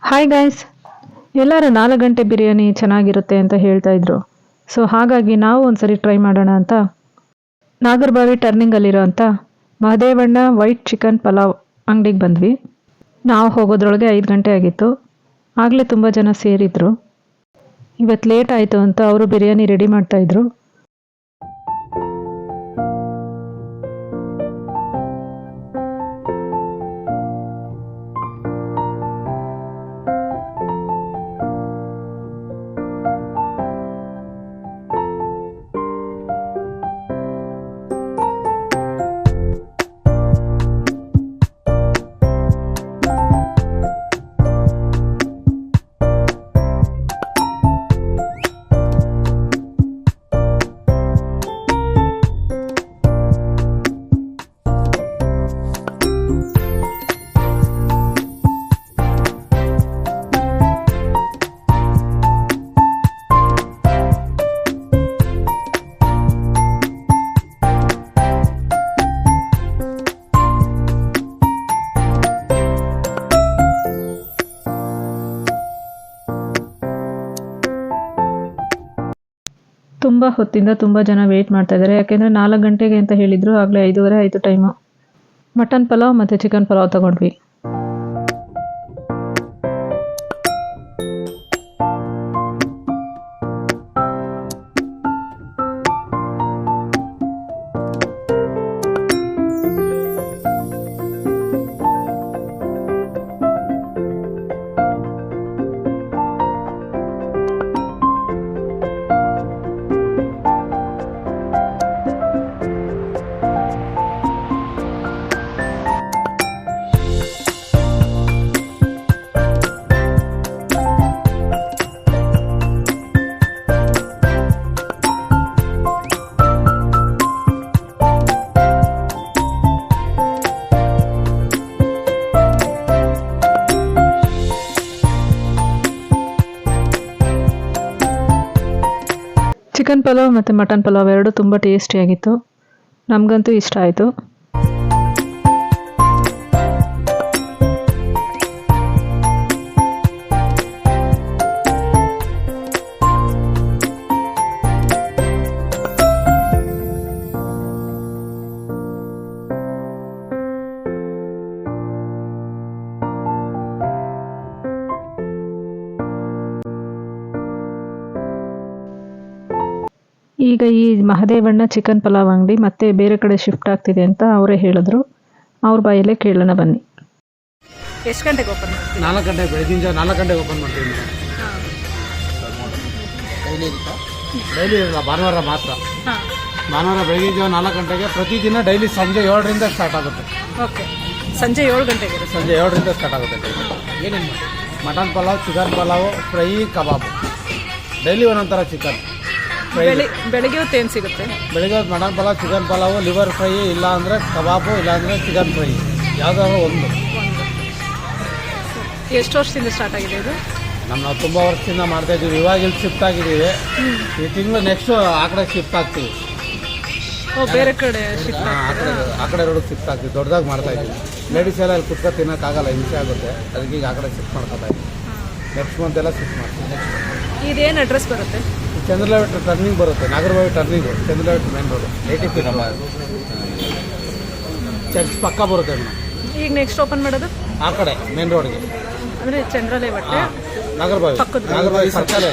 Hi guys, ಎಲ್ಲರೂ 4 ಗಂಟೆ ಬಿರಿಯಾನಿ ಚೆನ್ನಾಗಿರುತ್ತೆ ಅಂತ ಹೇಳ್ತಾ ಇದ್ರು. ಸೊ ಹಾಗಾಗಿ ನಾವು ಒಂದ್ಸರಿ ಟ್ರೈ ಮಾಡೋಣ ಅಂತ ನಾಗರಬಾವಿ ಟರ್ನಿಂಗಲ್ಲಿರೋ ಅಂಥ ಮಹದೇವಣ್ಣ ವೈಟ್ ಚಿಕನ್ ಪಲಾವ್ ಅಂಗಡಿಗೆ ಬಂದ್ವಿ. ನಾವು ಹೋಗೋದ್ರೊಳಗೆ 5 ಗಂಟೆ ಆಗಿತ್ತು. ಆಗಲೇ ತುಂಬ ಜನ ಸೇರಿದ್ರು. ಇವತ್ತು ಲೇಟ್ ಆಯಿತು ಅಂತ ಅವರು ಬಿರಿಯಾನಿ ರೆಡಿ ಮಾಡ್ತಾಯಿದ್ರು. ತುಂಬ ಹೊತ್ತಿಂದ ತುಂಬ ಜನ ವೆಯ್ಟ್ ಮಾಡ್ತಾ ಇದ್ದಾರೆ. ಯಾಕೆಂದರೆ 4 ಗಂಟೆಗೆ ಅಂತ ಹೇಳಿದರು. ಆಗಲೇ 5:15 ಆಯಿತು ಟೈಮು. ಮಟನ್ ಪಲಾವ್ ಮತ್ತು ಚಿಕನ್ ಪಲಾವ್ ತೊಗೊಂಡ್ವಿ. ಚಿಕನ್ ಪಲಾವ್ ಮತ್ತು ಮಟನ್ ಪಲಾವ್ ಎರಡು ತುಂಬ ಟೇಸ್ಟಿಯಾಗಿತ್ತು. ನಮಗಂತೂ ಇಷ್ಟ ಆಯಿತು. ಈಗ ಈ ಮಹದೇವಣ್ಣ ಚಿಕನ್ ಪಲಾವ್ ಅಂಗಡಿ ಮತ್ತೆ ಬೇರೆ ಕಡೆ ಶಿಫ್ಟ್ ಆಗ್ತಿದೆ ಅಂತ ಅವರೇ ಹೇಳಿದ್ರು. ಅವ್ರ ಬಾಯಲ್ಲೇ ಕೇಳೋಣ ಬನ್ನಿ. ಎಷ್ಟು ಗಂಟೆಗೆ ಓಪನ್ ಮಾಡ್ತೀವಿ? 4 ಗಂಟೆ, ಬೆಳಗಿನ ಜಾವ 4 ಗಂಟೆಗೆ ಓಪನ್ ಮಾಡ್ತೀವಿ. ಡೈಲಿ ಇರಲ್ಲ, ಭಾನುವಾರ ಮಾತ್ರ. ಭಾನುವಾರ ಬೆಳಗಿನ ಜಾವ 4 ಗಂಟೆಗೆ, ಪ್ರತಿದಿನ ಡೈಲಿ ಸಂಜೆ 7ರಿಂದ ಸ್ಟಾರ್ಟ್ ಆಗುತ್ತೆ. ಓಕೆ, ಸಂಜೆ 7 ಗಂಟೆಗೆ? ಸಂಜೆ 7ರಿಂದ ಸ್ಟಾರ್ಟ್ ಆಗುತ್ತೆ. ಏನೇನು mutton pulao, chicken pulao, fry, kebab. Daily ಒಂದೊಂಥರ ಚಿಕನ್ ಬೆಳಿಗ್ಗೆ ಹೊತ್ತು ಏನು ಸಿಗುತ್ತೆ? ಬೆಳಿಗ್ಗೆ ಹೊತ್ತು mutton pulao, chicken pulao, liver fry, ಇಲ್ಲ ಅಂದರೆ ಕಬಾಬು, ಇಲ್ಲಾಂದರೆ ಚಿಕನ್ ಫ್ರೈ, ಯಾವುದಾದ್ರು ಒಂದು. ಎಷ್ಟು ವರ್ಷದಿಂದ ಸ್ಟಾರ್ಟ್ ಆಗಿದೆ ಇದು? ನಾವು ತುಂಬ ವರ್ಷದಿಂದ ಮಾಡ್ತಾಯಿದ್ದೀವಿ. ಇವಾಗ ಇಲ್ಲಿ ಶಿಫ್ಟ್ ಆಗಿದ್ದೀವಿ. ಈ ತಿಂಗಳು ನೆಕ್ಸ್ಟು ಆ ಕಡೆ ಶಿಫ್ಟ್ ಆಗ್ತೀವಿ. ಬೇರೆ ಕಡೆ ಶಿಫ್ಟ್? ಆ ಕಡೆ ರೋಡಿಗೆ ಶಿಫ್ಟ್ ಆಗ್ತೀವಿ. ದೊಡ್ಡದಾಗಿ ಮಾಡ್ತಾಯಿದ್ದೀವಿ. ಲೇಡೀಸ್ ಎಲ್ಲ ಇಲ್ಲಿ ಕುತ್ಕೊ ತಿನ್ನೋಕ್ಕಾಗಲ್ಲ, ಹಿಂಸೆ ಆಗುತ್ತೆ. ಅದಕ್ಕೆ ಈಗ ಆ ಕಡೆ ಶಿಫ್ಟ್ ಮಾಡ್ಕೊತಾ ಇದ್ದೀವಿ. ನೆಕ್ಸ್ಟ್ ಮಂತ್ ಎಲ್ಲ ಶಿಫ್ಟ್ ಮಾಡ್ತೀವಿ. ಇದೇನು ಅಡ್ರೆಸ್ ಬರುತ್ತೆ? ಚಂದ್ರಲೇಔಟ್ ಟರ್ನಿಂಗ್ ಬರುತ್ತೆ, Nagarbhavi turning, Chandra Layout main road, 80 feet church ಪಕ್ಕ ಬರುತ್ತೆ. ಈಗ ನೆಕ್ಸ್ಟ್ ಓಪನ್ ಮಾಡೋದು ಆ ಕಡೆ ಮೇನ್ ರೋಡ್ಗೆ, ಅಂದರೆ ಚಂದ್ರಲೇಔಟ್ ನಾಗರಬಾವಿ, ನಾಗರಬಾವಿ ಸರ್ಕಲಲ್ಲಿ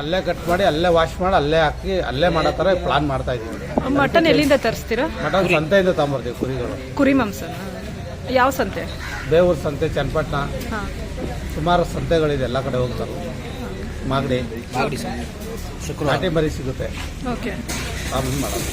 ಅಲ್ಲೇ ಕಟ್ ಮಾಡಿ, ಅಲ್ಲೇ ವಾಶ್ ಮಾಡಿ, ಅಲ್ಲೇ ಹಾಕಿ, ಅಲ್ಲೇ ಮಾಡೋ ಥರ ಪ್ಲಾನ್ ಮಾಡ್ತಾ ಇದ್ದೀವಿ. ಮಟನ್ ಎಲ್ಲಿಂದ ತರಿಸ್ತೀರಾ? ಮಟನ್ ಸಂತೆಯಿಂದ ತಗೊಂಬರ್ತೀವಿ. ಕುರಿಗಳು, ಕುರಿ ಮಾಂಸ. ಯಾವ ಸಂತೆ? ಬೇವೂರು ಸಂತೆ, ಚನ್ನಪಟ್ಟಣ, ಸುಮಾರು ಸಂತೆಗಳಿದೆ. ಎಲ್ಲ ಕಡೆ ಹೋಗ್ತಾರೆ. ಮಾಗಡಿ ನಾಟಿ ಮರಿ ಸಿಗುತ್ತೆ. ಓಕೆ, ಮಾಡೋದು.